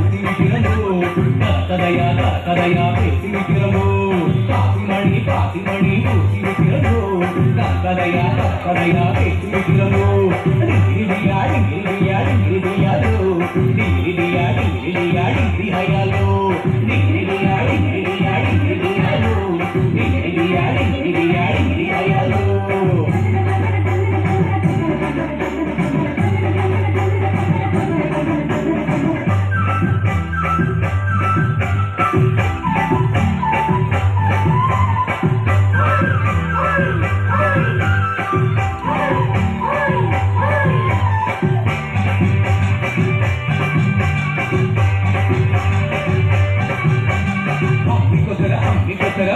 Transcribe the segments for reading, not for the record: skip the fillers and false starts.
ஊசி விக்கிறமோ கதையா பேசி விக்கிறமோ பாசிமணி ஊசி விக்கிறமோ கதையா பேசி விக்கிறமோ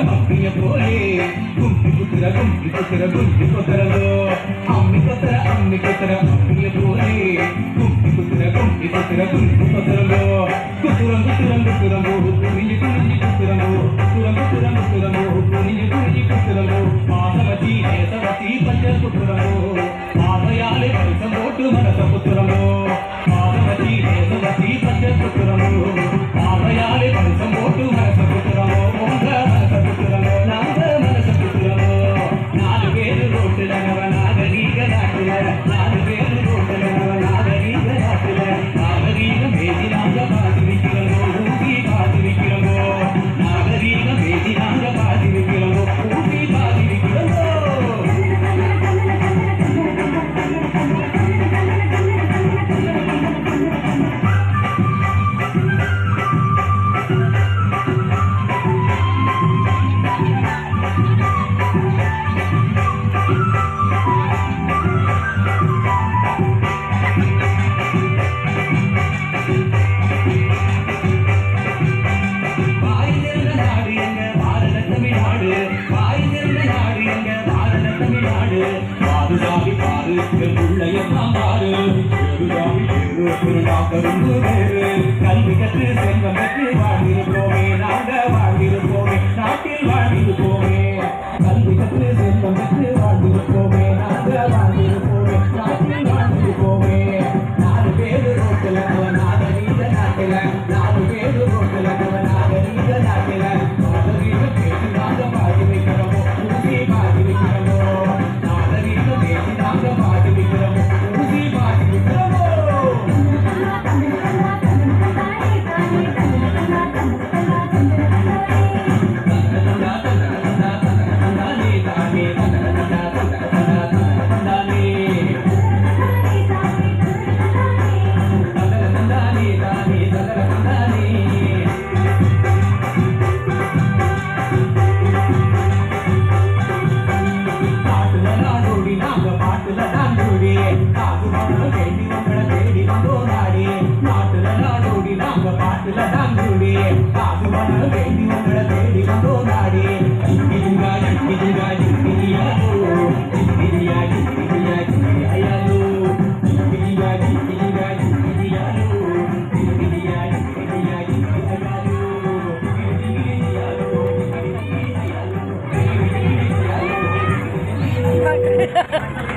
அம்மிய போலே கும்பி குத்துறலோ அம்மி கொத்தர அம்மிய போலே கும்பி குத்துறலோ குத்துறம்போ குனிஞ்சு குத்துறம்போ மாதவதி நேசவதி பஞ்ச குத்துறம்போ மாதையாலே வருஷம் போட்டு மனச குத்துறம்போ மாதவதி நேசவதி பஞ்ச குத்துறம்போ மாதையாலே வருஷம் போட்டு மனச குத்துறம்போ கல்வி கற்று செல்வம் பெற்று வாழ்ந்திருப்போமே நாங்கள் வாழ்ந்திருப்போமே நாட்டில் வாழ்ந்திருப்போமே கல்வி கற்று செல்வம் பெற்று வாழ்ந்திருப்போமே நாங்கள் வாழ்ந்திருப்போமே நாட்டில் வாழ்ந்திருப்போமே 4 பேரு ரோட்டில் நாகரீக நாட்டில் 4 பேரு ரோட்டில் நாகரீக நாட்டில் நாகரீக பேசி நாங்கள் பாடி வைக்கிறோமோ ஊசி பாடி வைக்கிறோமோ நாகரீக பேசி நாங்கள் பாடி வைக்கிறோமோ ஊசி பாடி வைக்கிறோமோ Ha ha ha!